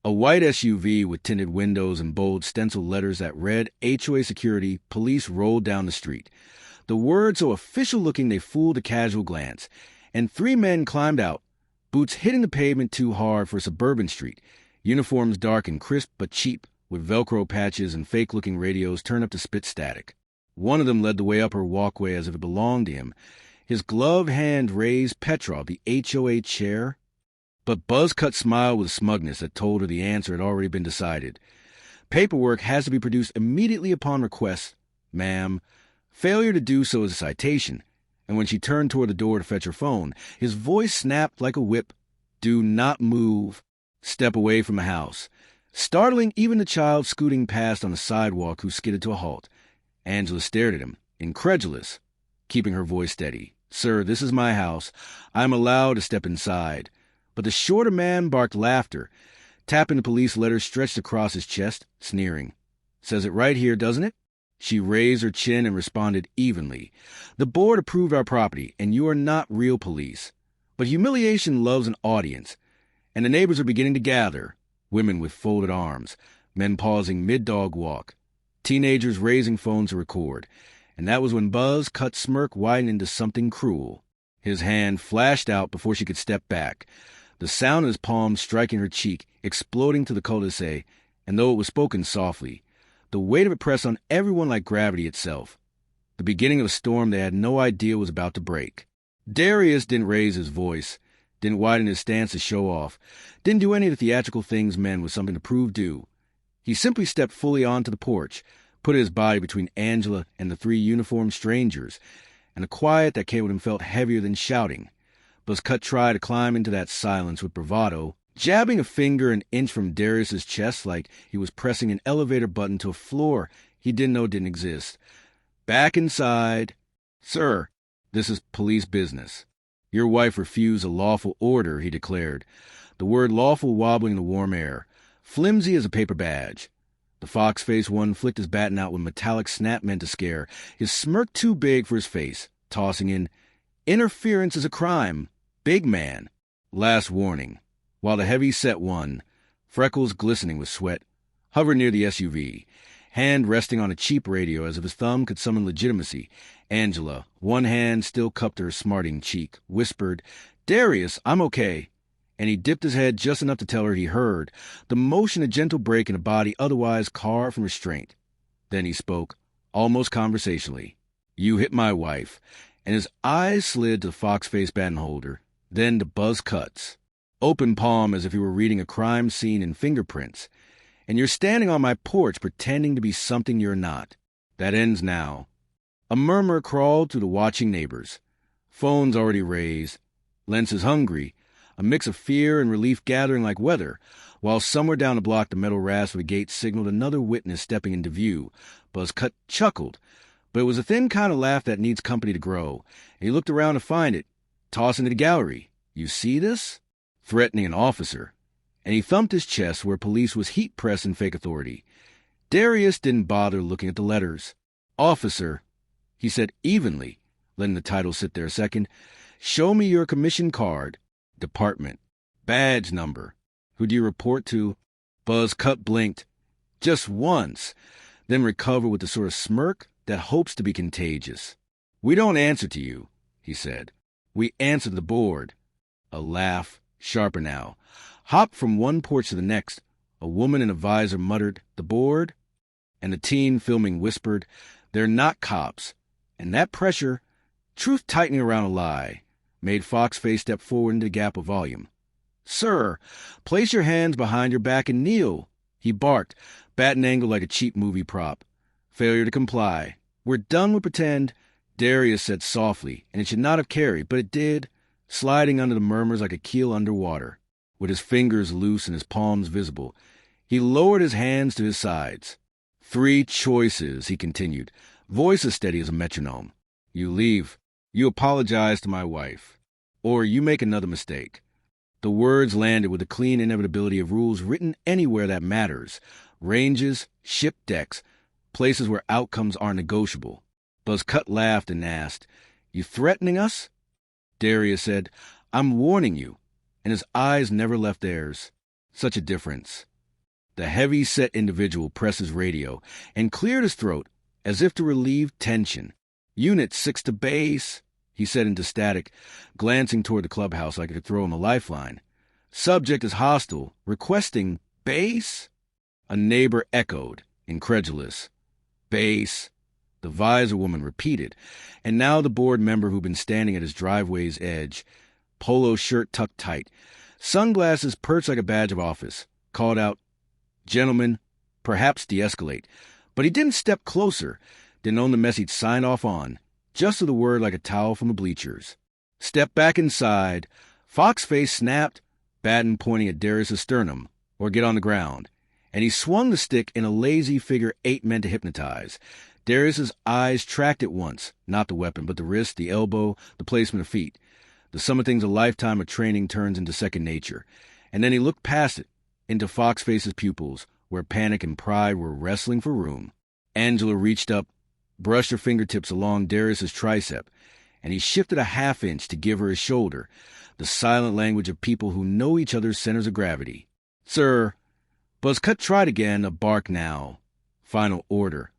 A white SUV with tinted windows and bold stenciled letters that read HOA Security Police rolled down the street. The words so official-looking they fooled a casual glance, and 3 men climbed out, boots hitting the pavement too hard for a suburban street, uniforms dark and crisp but cheap, with Velcro patches and fake-looking radios turned up to spit static. One of them led the way up her walkway as if it belonged to him, his gloved hand raised Petrov, the HOA chair. But Buzzcut smiled with smugness that told her the answer had already been decided. Paperwork has to be produced immediately upon request, ma'am. Failure to do so is a citation. And when she turned toward the door to fetch her phone, his voice snapped like a whip. Do not move. Step away from the house. Startling even the child scooting past on the sidewalk who skidded to a halt. Angela stared at him, incredulous, keeping her voice steady. Sir, this is my house. I am allowed to step inside. But the shorter man barked laughter, tapping the police letters stretched across his chest, sneering. Says it right here, doesn't it? She raised her chin and responded evenly. The board approved our property, and you are not real police. But humiliation loves an audience, and the neighbors are beginning to gather, women with folded arms, men pausing mid-dog walk, teenagers raising phones to record, and that was when Buzzcut's smirk widened into something cruel. His hand flashed out before she could step back, the sound of his palm striking her cheek, exploding to the cul-de-sac, and though it was spoken softly, the weight of it pressed on everyone like gravity itself. The beginning of a storm they had no idea was about to break. Darius didn't raise his voice, didn't widen his stance to show off, didn't do any of the theatrical things men with something to prove due. He simply stepped fully onto the porch, put his body between Angela and the 3 uniformed strangers, and the quiet that came with him felt heavier than shouting. Buzzcut tried to climb into that silence with bravado, jabbing a finger an inch from Darius's chest like he was pressing an elevator button to a floor he didn't know didn't exist. Back inside. Sir, this is police business. Your wife refused a lawful order, he declared, the word lawful wobbling in the warm air, flimsy as a paper badge. The fox-faced one flicked his baton out with metallic snap meant to scare, his smirk too big for his face, tossing in, interference is a crime. Big man. Last warning. While the heavy-set one, freckles glistening with sweat, hovered near the SUV, hand resting on a cheap radio as if his thumb could summon legitimacy, Angela, one hand still cupped to her smarting cheek, whispered, Darius, I'm okay. And he dipped his head just enough to tell her he heard, the motion a gentle break in a body otherwise carved from restraint. Then he spoke, almost conversationally. You hit my wife. And his eyes slid to the fox-faced baton holder, then to Buzzcut's. Open palm as if he were reading a crime scene in fingerprints. And you're standing on my porch pretending to be something you're not. That ends now. A murmur crawled through the watching neighbors. Phones already raised. Lenses hungry. A mix of fear and relief gathering like weather, while somewhere down the block the metal rasp of the gate signaled another witness stepping into view. Buzzcut chuckled, but it was a thin kind of laugh that needs company to grow, and he looked around to find it, tossing to the gallery. You see this? Threatening an officer. And he thumped his chest where police was heat-pressed in fake authority. Darius didn't bother looking at the letters. Officer, he said evenly, letting the title sit there a second. Show me your commission card. Department. Badge number. Who do you report to? Buzzcut blinked. Just once. Then recovered with the sort of smirk that hopes to be contagious. We don't answer to you, he said. We answer to the board. A laugh, sharper now, hopped from one porch to the next. A woman in a visor muttered, the board? And the teen filming whispered, they're not cops. And that pressure, truth tightening around a lie, made Foxface step forward into the gap of volume. Sir, place your hands behind your back and kneel, he barked, baton angled like a cheap movie prop. Failure to comply. We're done with pretend, Darius said softly, and it should not have carried, but it did, sliding under the murmurs like a keel under water. With his fingers loose and his palms visible, he lowered his hands to his sides. 3 choices, he continued, voice as steady as a metronome. You leave. You apologize to my wife. Or you make another mistake. The words landed with the clean inevitability of rules written anywhere that matters. Ranges, ship decks, places where outcomes are negotiable. Buzzcut laughed and asked, You threatening us? Darius said, I'm warning you. And his eyes never left theirs. Such a difference. The heavy-set individual pressed his radio and cleared his throat as if to relieve tension. "Unit 6 to base," he said into static, glancing toward the clubhouse like it could throw him a lifeline. "Subject is hostile, requesting base?" A neighbor echoed, incredulous. "Base," the visor woman repeated, and now the board member who'd been standing at his driveway's edge, polo shirt tucked tight, sunglasses perched like a badge of office, called out, "Gentlemen, perhaps de-escalate." But he didn't step closer, didn't own the mess he'd signed off on, just to the word like a towel from the bleachers. "Step back inside." Fox face snapped, baton pointing at Darius' sternum, "or get on the ground." And he swung the stick in a lazy figure 8 meant to hypnotize. Darius' eyes tracked it once, not the weapon, but the wrist, the elbow, the placement of feet. The sum of things a lifetime of training turns into second nature. And then he looked past it, into Fox face's pupils, where panic and pride were wrestling for room. Angela reached up, brushed her fingertips along Darius' tricep, and he shifted a half-inch to give her his shoulder, the silent language of people who know each other's centers of gravity. "Sir." Buzzcut tried again, a bark now. Final order.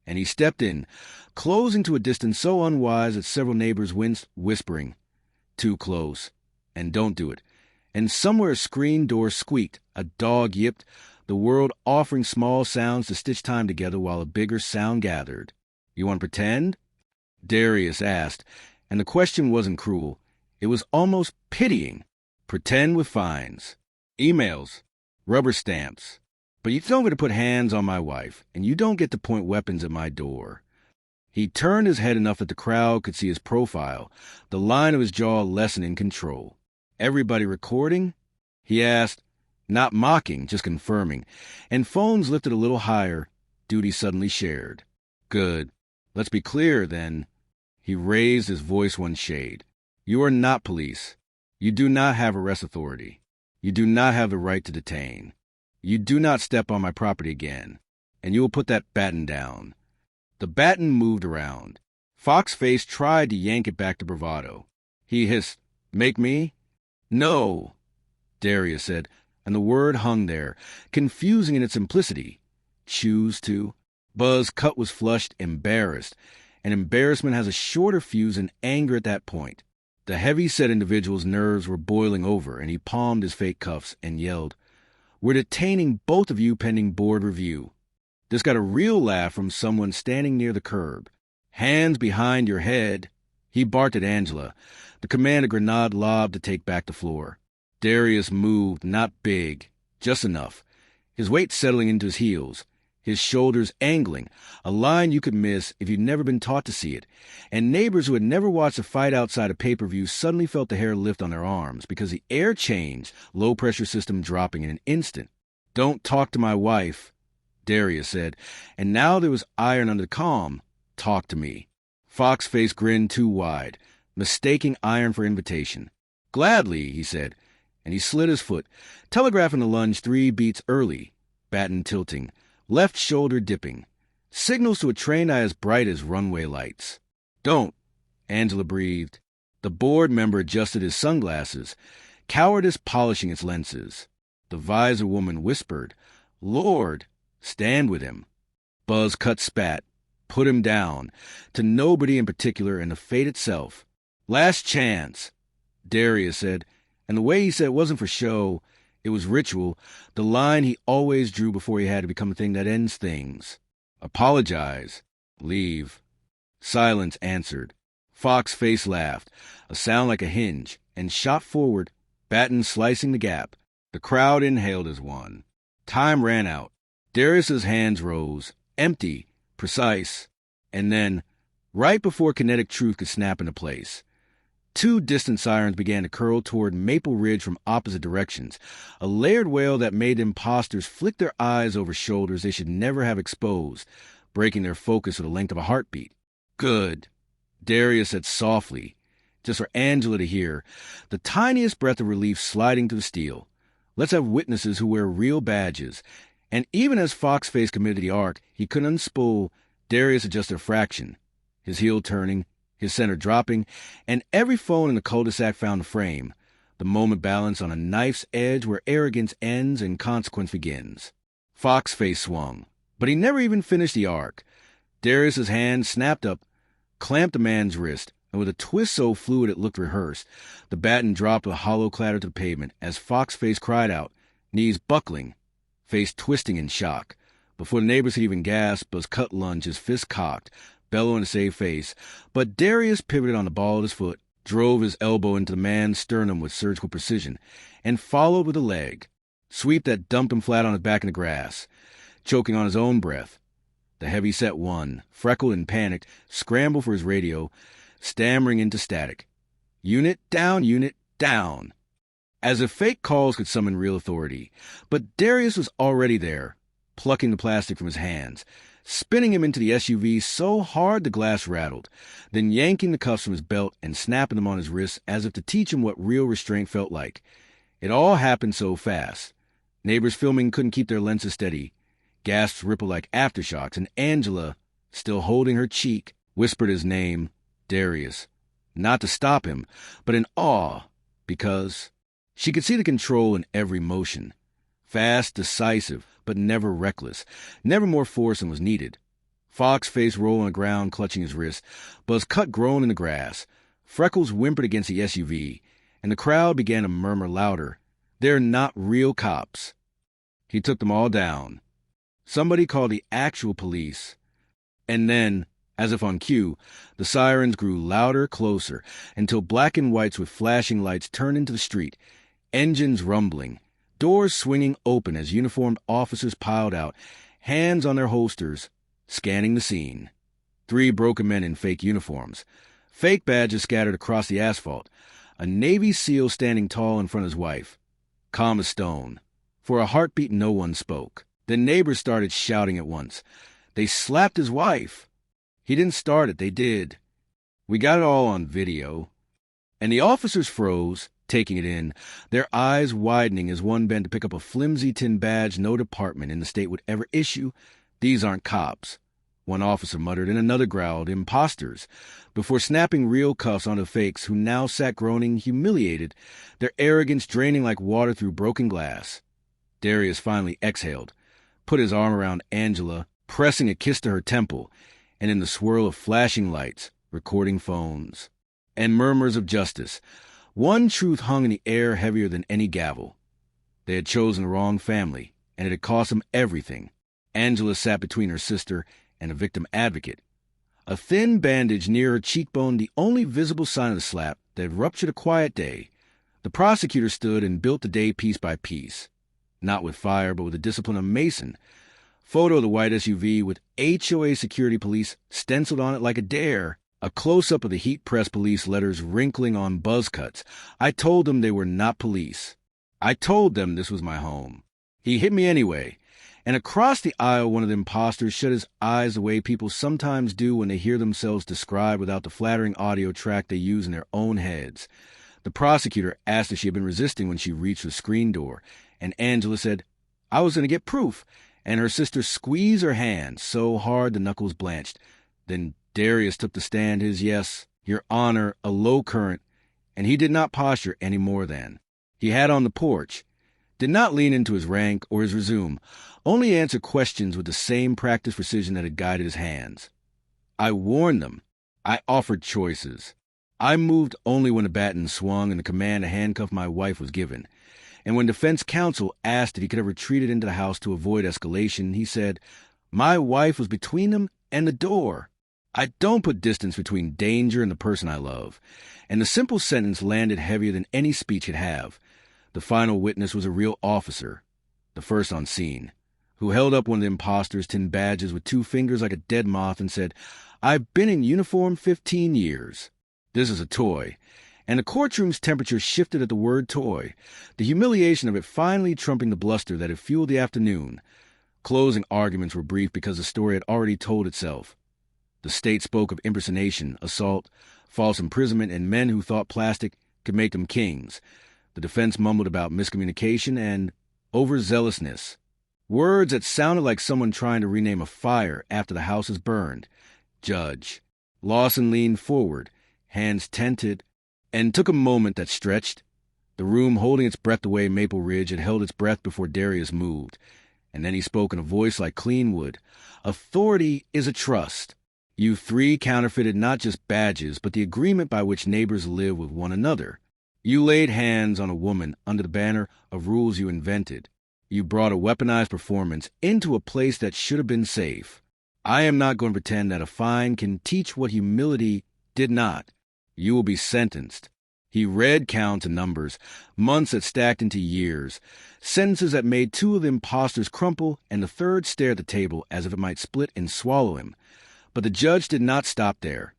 And he stepped in, closing to a distance so unwise that several neighbors winced, whispering, "Too close. And don't do it." And somewhere a screen door squeaked, a dog yipped, the world offering small sounds to stitch time together while a bigger sound gathered. "You want to pretend?" Darius asked, and the question wasn't cruel. It was almost pitying. "Pretend with fines. Emails. Rubber stamps. But you don't get to put hands on my wife, and you don't get to point weapons at my door." He turned his head enough that the crowd could see his profile, the line of his jaw lessening control. "Everybody recording?" he asked, not mocking, just confirming, and phones lifted a little higher, duty suddenly shared. "Good. Let's be clear, then." He raised his voice one shade. "You are not police. You do not have arrest authority. You do not have the right to detain. You do not step on my property again, and you will put that baton down." The baton moved around. Fox face tried to yank it back to bravado. He hissed, "Make me?" "No," Darius said, and the word hung there, confusing in its simplicity. "Choose to?" Buzzcut was flushed, embarrassed, and embarrassment has a shorter fuse than anger at that point. The heavy-set individual's nerves were boiling over, and he palmed his fake cuffs and yelled, "We're detaining both of you pending board review." This got a real laugh from someone standing near the curb. "Hands behind your head." He barked at Angela, the command a grenade lobbed to take back the floor. Darius moved, not big, just enough, his weight settling into his heels, his shoulders angling, a line you could miss if you'd never been taught to see it, and neighbors who had never watched a fight outside a pay-per-view suddenly felt the hair lift on their arms because the air changed, low-pressure system dropping in an instant. "Don't talk to my wife," Darius said, and now there was iron under the calm. "Talk to me." Fox face grinned too wide, mistaking iron for invitation. "Gladly," he said, and he slid his foot, telegraphing the lunge 3 beats early, baton tilting, left shoulder dipping, signals to a trained eye as bright as runway lights. "Don't," Angela breathed. The board member adjusted his sunglasses, cowardice polishing its lenses. The visor woman whispered, "Lord, stand with him." Buzzcut spat, "Put him down," to nobody in particular and the fate itself. "Last chance," Darius said, and the way he said it wasn't for show, it was ritual, the line he always drew before he had to become a thing that ends things. "Apologize. Leave." Silence answered. Fox face laughed, a sound like a hinge, and shot forward, baton slicing the gap. The crowd inhaled as one. Time ran out. Darius's hands rose, empty, precise, and then, right before kinetic truth could snap into place, 2 distant sirens began to curl toward Maple Ridge from opposite directions, a layered wail that made imposters flick their eyes over shoulders they should never have exposed, breaking their focus to the length of a heartbeat. "Good," Darius said softly, just for Angela to hear, the tiniest breath of relief sliding through the steel. "Let's have witnesses who wear real badges." And even as Foxface committed the arc, he couldn't unspool. Darius adjusted a fraction, his heel turning, his center dropping, and every phone in the cul-de-sac found a frame, the moment balanced on a knife's edge where arrogance ends and consequence begins. Fox's face swung, but he never even finished the arc. Darius's hand snapped up, clamped the man's wrist, and with a twist so fluid it looked rehearsed, the baton dropped with a hollow clatter to the pavement as Fox's face cried out, knees buckling, face twisting in shock. Before the neighbors could even gasp, Buzz cut lunged, his fist cocked, bellowing to save face. But Darius pivoted on the ball of his foot, drove his elbow into the man's sternum with surgical precision, and followed with a leg, sweep that dumped him flat on his back in the grass. Choking on his own breath, the heavy-set one, freckled and panicked, scrambled for his radio, stammering into static. Unit down. As if fake calls could summon real authority. But Darius was already there, plucking the plastic from his hands, spinning him into the SUV so hard the glass rattled, then yanking the cuffs from his belt and snapping them on his wrists as if to teach him what real restraint felt like. It all happened so fast. Neighbors filming couldn't keep their lenses steady. Gasps rippled like aftershocks, and Angela, still holding her cheek, whispered his name, Darius. Not to stop him, but in awe, because she could see the control in every motion. Fast, decisive, but never reckless. Never more force than was needed. Fox's face rolled on the ground, clutching his wrist. Buzz cut groaned in the grass. Freckles whimpered against the SUV, and the crowd began to murmur louder. They're not real cops. He took them all down. Somebody called the actual police. And then, as if on cue, the sirens grew louder, closer, until black and whites with flashing lights turned into the street, engines rumbling, doors swinging open as uniformed officers piled out, hands on their holsters, scanning the scene. 3 broken men in fake uniforms, fake badges scattered across the asphalt, a Navy SEAL standing tall in front of his wife, calm as stone. For a heartbeat, no one spoke. The neighbors started shouting at once. They slapped his wife. He didn't start it, they did. We got it all on video. And the officers froze, taking it in, their eyes widening as one bent to pick up a flimsy tin badge no department in the state would ever issue. These aren't cops. One officer muttered, and another growled, imposters, before snapping real cuffs onto fakes who now sat groaning, humiliated, their arrogance draining like water through broken glass. Darius finally exhaled, put his arm around Angela, pressing a kiss to her temple, and in the swirl of flashing lights, recording phones, and murmurs of justice, one truth hung in the air heavier than any gavel. They had chosen the wrong family, and it had cost them everything. Angela sat between her sister and a victim advocate. A thin bandage near her cheekbone, the only visible sign of the slap that had ruptured a quiet day. The prosecutor stood and built the day piece by piece. Not with fire, but with the discipline of Mason. Photo of the white SUV with HOA security police stenciled on it like a dare. A close-up of the heat-pressed police letters wrinkling on buzz cuts. I told them they were not police. I told them this was my home. He hit me anyway. And across the aisle, one of the imposters shut his eyes the way people sometimes do when they hear themselves described without the flattering audio track they use in their own heads. The prosecutor asked if she had been resisting when she reached the screen door, and Angela said, I was going to get proof, and her sister squeezed her hand so hard the knuckles blanched. Then Darius took the stand, his yes, Your Honor, a low current, and he did not posture any more than. He had on the porch, did not lean into his rank or his resume, only answered questions with the same practiced precision that had guided his hands. I warned them. I offered choices. I moved only when the baton swung and the command to handcuff my wife was given. And when defense counsel asked if he could have retreated into the house to avoid escalation, he said, My wife was between them and the door. I don't put distance between danger and the person I love. And the simple sentence landed heavier than any speech could have. The final witness was a real officer, the first on scene, who held up one of the imposters' tin badges with 2 fingers like a dead moth and said, I've been in uniform 15 years. This is a toy. And the courtroom's temperature shifted at the word toy, the humiliation of it finally trumping the bluster that had fueled the afternoon. Closing arguments were brief because the story had already told itself. The state spoke of impersonation, assault, false imprisonment, and men who thought plastic could make them kings. The defense mumbled about miscommunication and overzealousness, words that sounded like someone trying to rename a fire after the house is burned. Judge Lawson leaned forward, hands tented, and took a moment that stretched. The room holding its breath the way Maple Ridge had held its breath before Darius moved. And then he spoke in a voice like clean wood. Authority is a trust. You three counterfeited not just badges, but the agreement by which neighbors live with one another. You laid hands on a woman under the banner of rules you invented. You brought a weaponized performance into a place that should have been safe. I am not going to pretend that a fine can teach what humility did not. You will be sentenced. He read counts and numbers, months that stacked into years, sentences that made two of the impostors crumple and the third stare at the table as if it might split and swallow him. But the judge did not stop there.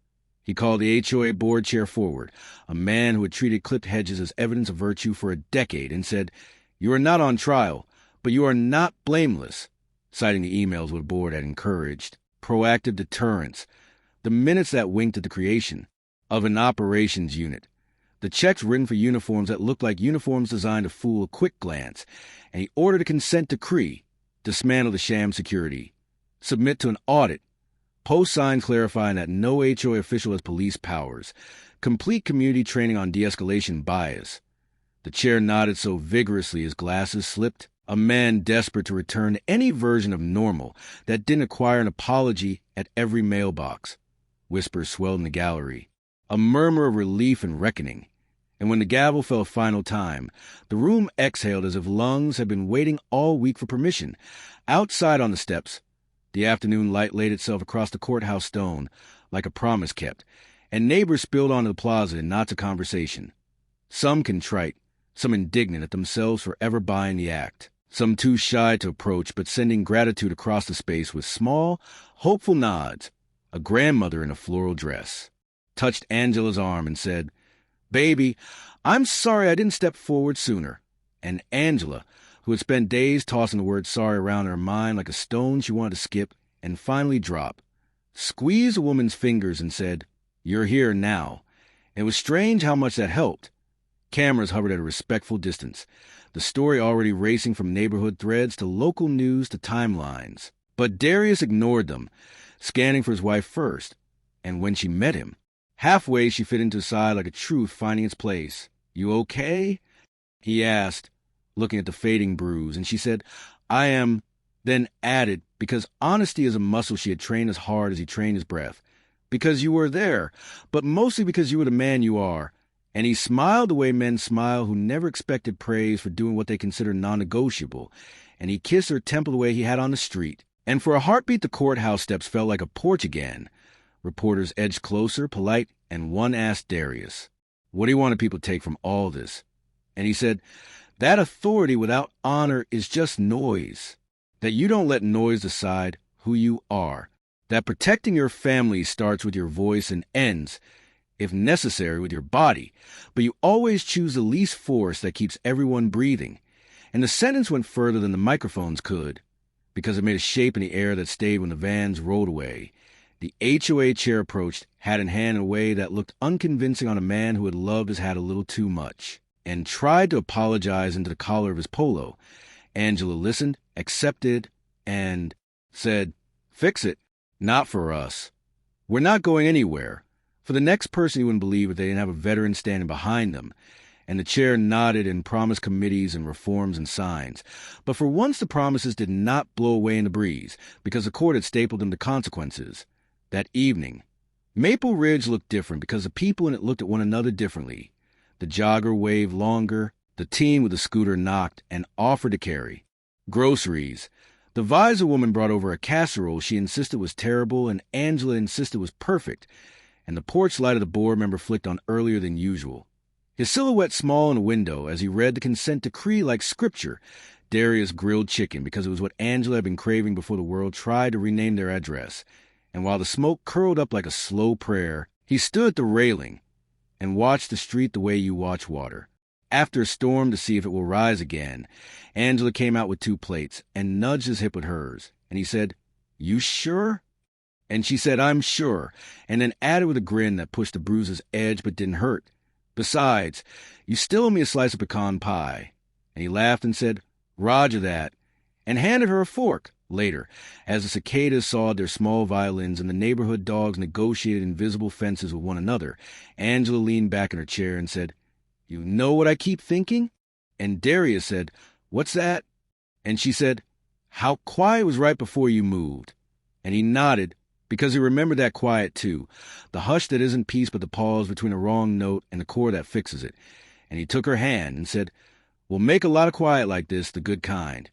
He called the HOA board chair forward, a man who had treated clipped hedges as evidence of virtue for a decade, and said, "You are not on trial, but you are not blameless," citing the emails where the board had encouraged proactive deterrence, the minutes that winked at the creation of an operations unit, the checks written for uniforms that looked like uniforms designed to fool a quick glance, and he ordered a consent decree, dismantle the sham security, submit to an audit, post signs clarifying that no HOA official has police powers, complete community training on de-escalation bias. The chair nodded so vigorously his glasses slipped, a man desperate to return to any version of normal that didn't acquire an apology at every mailbox. Whispers swelled in the gallery, a murmur of relief and reckoning. And when the gavel fell a final time, the room exhaled as if lungs had been waiting all week for permission. Outside on the steps, the afternoon light laid itself across the courthouse stone like a promise kept, and neighbors spilled onto the plaza in knots of conversation. Some contrite, some indignant at themselves for ever buying the act, some too shy to approach but sending gratitude across the space with small, hopeful nods. A grandmother in a floral dress touched Angela's arm and said, "Baby, I'm sorry I didn't step forward sooner." And Angela, who had spent days tossing the word sorry around in her mind like a stone she wanted to skip and finally drop, squeezed the woman's fingers and said, "You're here now." It was strange how much that helped. Cameras hovered at a respectful distance, the story already racing from neighborhood threads to local news to timelines. But Darius ignored them, scanning for his wife first. And when she met him, halfway she fit into his side like a truth finding its place. "You okay?" he asked, looking at the fading bruise, and she said, "I am," then added, because honesty is a muscle she had trained as hard as he trained his breath, "because you were there, but mostly because you were the man you are." And he smiled the way men smile who never expected praise for doing what they consider non-negotiable, and he kissed her temple the way he had on the street. And for a heartbeat, the courthouse steps felt like a porch again. Reporters edged closer, polite, and one asked Darius, "What do you want people to take from all this?" And he said, "That authority without honor is just noise. That you don't let noise decide who you are. That protecting your family starts with your voice and ends, if necessary, with your body, but you always choose the least force that keeps everyone breathing." And the sentence went further than the microphones could, because it made a shape in the air that stayed when the vans rolled away. The HOA chair approached, hat in hand, in a way that looked unconvincing on a man who had loved his hat a little too much, and tried to apologize into the collar of his polo. Angela listened, accepted, and said, "Fix it. Not for us. We're not going anywhere." For the next person you wouldn't believe if they didn't have a veteran standing behind them. And the chair nodded and promised committees and reforms and signs. But for once the promises did not blow away in the breeze, because the court had stapled them to consequences. That evening, Maple Ridge looked different because the people in it looked at one another differently. The jogger waved longer, the team with the scooter knocked and offered to carry. Groceries. The visor woman brought over a casserole she insisted was terrible and Angela insisted was perfect, and the porch light of the board member flicked on earlier than usual. His silhouette small in a window as he read the consent decree like scripture. Darius grilled chicken because it was what Angela had been craving before the world tried to rename their address. And while the smoke curled up like a slow prayer, he stood at the railing and watched the street the way you watch water. After a storm to see if it will rise again, Angela came out with 2 plates and nudged his hip with hers. And he said, "You sure?" And she said, "I'm sure," and then added with a grin that pushed the bruise's edge but didn't hurt, "Besides, you still owe me a slice of pecan pie." And he laughed and said, "Roger that," and handed her a fork. Later, as the cicadas sawed their small violins and the neighborhood dogs negotiated invisible fences with one another, Angela leaned back in her chair and said, "You know what I keep thinking?" And Darius said, "What's that?" And she said, How quiet was right before you moved. And he nodded, because he remembered that quiet too. The hush that isn't peace but the pause between a wrong note and the chord that fixes it. And he took her hand and said, "We'll make a lot of quiet like this, the good kind."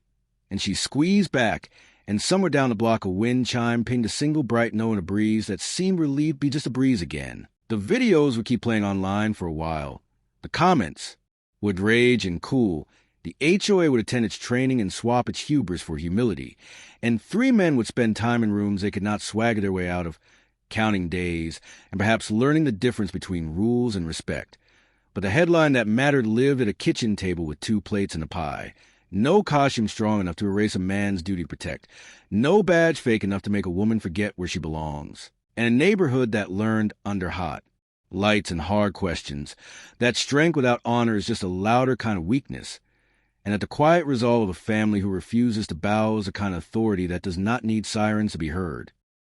And she squeezed back, and somewhere down the block a wind chime pinged a single bright note in a breeze that seemed relieved to be just a breeze again. The videos would keep playing online for a while. The comments would rage and cool. The HOA would attend its training and swap its hubris for humility. And 3 men would spend time in rooms they could not swagger their way out of, counting days, and perhaps learning the difference between rules and respect. But the headline that mattered lived at a kitchen table with 2 plates and a pie. No costume strong enough to erase a man's duty to protect. No badge fake enough to make a woman forget where she belongs. And a neighborhood that learned under hot lights and hard questions, that strength without honor is just a louder kind of weakness, and that the quiet resolve of a family who refuses to bow is a kind of authority that does not need sirens to be heard.